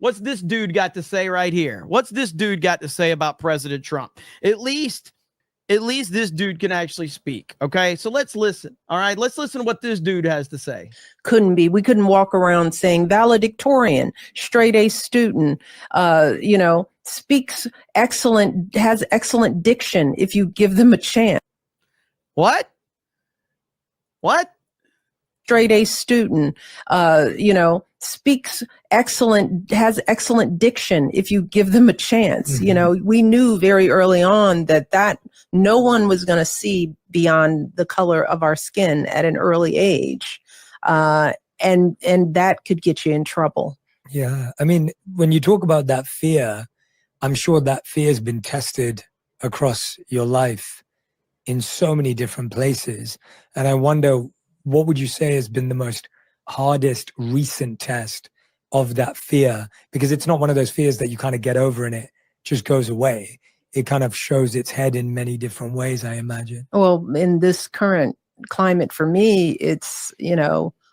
What's this dude got to say right here? What's this dude got to say about President Trump? At least this dude can actually speak. Okay, so let's listen. All right, let's listen to what this dude has to say. Couldn't be. We couldn't walk around saying valedictorian, straight A student, speaks excellent, has excellent diction if you give them a chance. What? Straight A student, speaks excellent, has excellent diction if you give them a chance. Mm-hmm. We knew very early on that no one was going to see beyond the color of our skin at an early age. And that could get you in trouble. Yeah. I mean, when you talk about that fear, I'm sure that fear has been tested across your life in so many different places. And I wonder, what would you say has been the most hardest recent test of that fear? Because it's not one of those fears that you kind of get over and it just goes away. It kind of shows its head in many different ways, I imagine. Well, in this current climate for me, it's,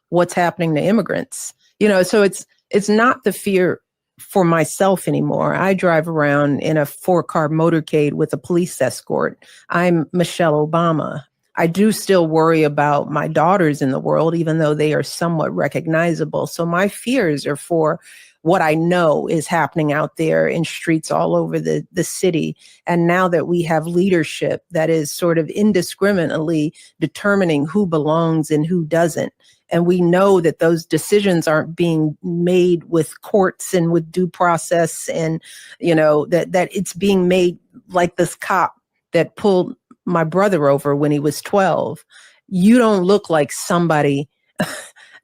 what's happening to immigrants, so it's not the fear for myself anymore. I drive around in a 4-car motorcade with a police escort. I'm Michelle Obama. I do still worry about my daughters in the world, even though they are somewhat recognizable. So my fears are for what I know is happening out there in streets all over the city. And now that we have leadership that is sort of indiscriminately determining who belongs and who doesn't, and we know that those decisions aren't being made with courts and with due process, and that it's being made like this cop that pulled my brother over when he was 12. You don't look like somebody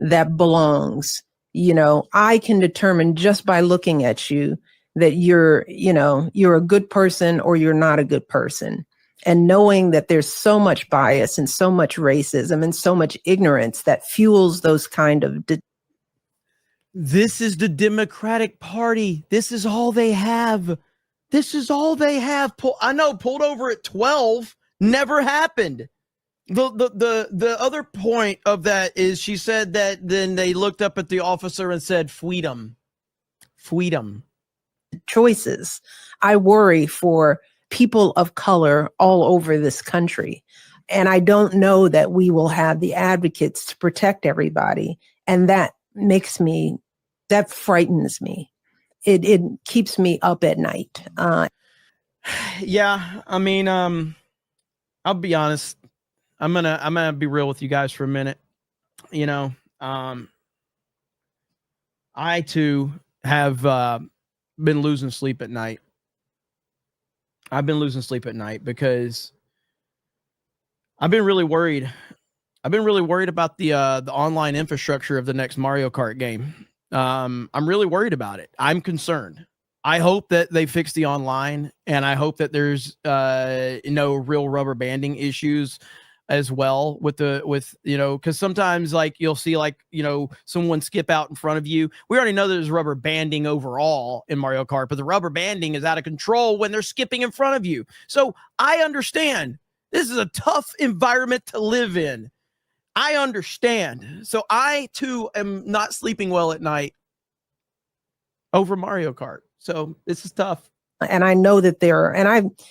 that belongs. I can determine just by looking at you that you're a good person or you're not a good person. And knowing that there's so much bias and so much racism and so much ignorance that fuels those kind of. This is the Democratic Party. This is all they have. I know, pulled over at 12 never happened. The other point of that is she said that then they looked up at the officer and said, freedom. Choices. I worry for people of color all over this country. And I don't know that we will have the advocates to protect everybody. And that frightens me. It keeps me up at night. Yeah. I mean, I'll be honest. I'm gonna be real with you guys for a minute. I too have been losing sleep at night. I've been losing sleep at night because I've been really worried. I've been really worried about the online infrastructure of the next Mario Kart game. I'm really worried about it. I'm concerned. I hope that they fix the online, and I hope that there's no real rubber banding issues as well with because sometimes like you'll see someone skip out in front of you. We already know there's rubber banding overall in Mario Kart, but the rubber banding is out of control when they're skipping in front of you. So I understand this is a tough environment to live in. I understand. So I too am not sleeping well at night over Mario Kart. So this is tough. And I know that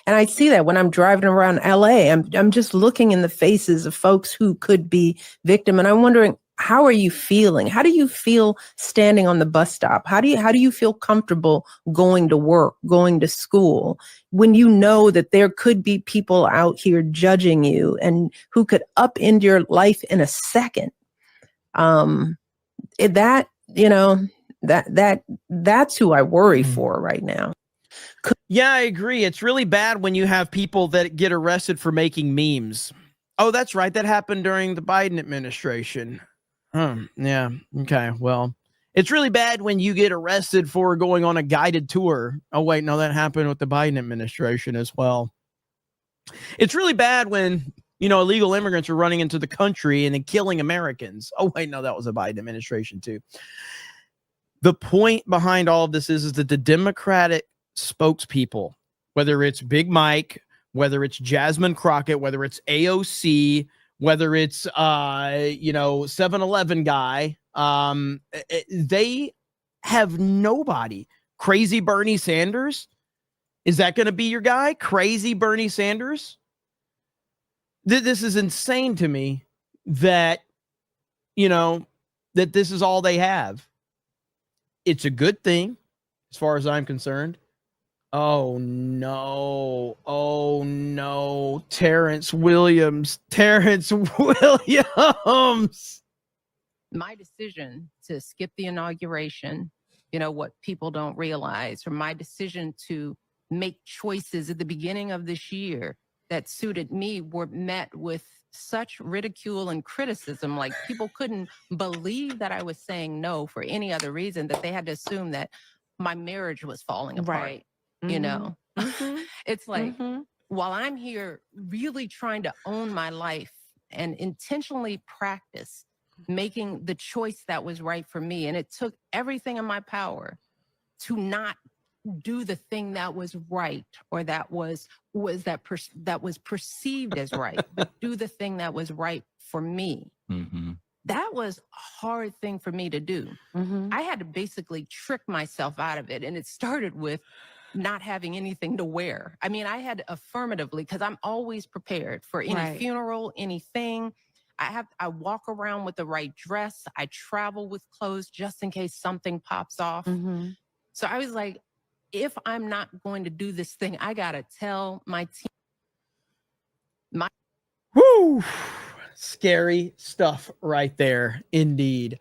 I see that when I'm driving around LA, I'm just looking in the faces of folks who could be victim. And I'm wondering, how are you feeling? How do you feel standing on the bus stop? How do you feel comfortable going to work, going to school, when you know that there could be people out here judging you and who could upend your life in a second? That's who I worry for right now. Yeah, I agree. It's really bad when you have people that get arrested for making memes. Oh, that's right. That happened during the Biden administration. Yeah. Okay. Well, it's really bad when you get arrested for going on a guided tour. Oh, wait. No, that happened with the Biden administration as well. It's really bad when, illegal immigrants are running into the country and then killing Americans. Oh, wait. No, that was a Biden administration too. The point behind all of this is that the Democratic spokespeople, whether it's Big Mike, whether it's Jasmine Crockett, whether it's AOC, whether it's 7-Eleven guy, they have nobody. Crazy Bernie Sanders? Is that going to be your guy? Crazy Bernie Sanders? This is insane to me that, you know, that this is all they have. It's a good thing as far as I'm concerned. Oh no. Oh no. Terrence Williams. Terrence Williams. My decision to skip the inauguration, you know, what people don't realize, or my decision to make choices at the beginning of this year that suited me were met with such ridicule and criticism. Like, people couldn't believe that I was saying no for any other reason, that they had to assume that my marriage was falling apart. Right. You know, Mhm. it's like, Mhm. while I'm here really trying to own my life and intentionally practice making the choice that was right for me, and it took everything in my power to not do the thing that was right, or that was perceived as right, but do the thing that was right for me. That was a hard thing for me to do. Mhm. I had to basically trick myself out of it, and it started with not having anything to wear. I mean, I had affirmatively, because I'm always prepared for any Right. funeral, anything. I walk around with the right dress. I travel with clothes just in case something pops off. Mhm. So I was like, if I'm not going to do this thing, I gotta tell my team. Woo! Scary stuff right there, indeed.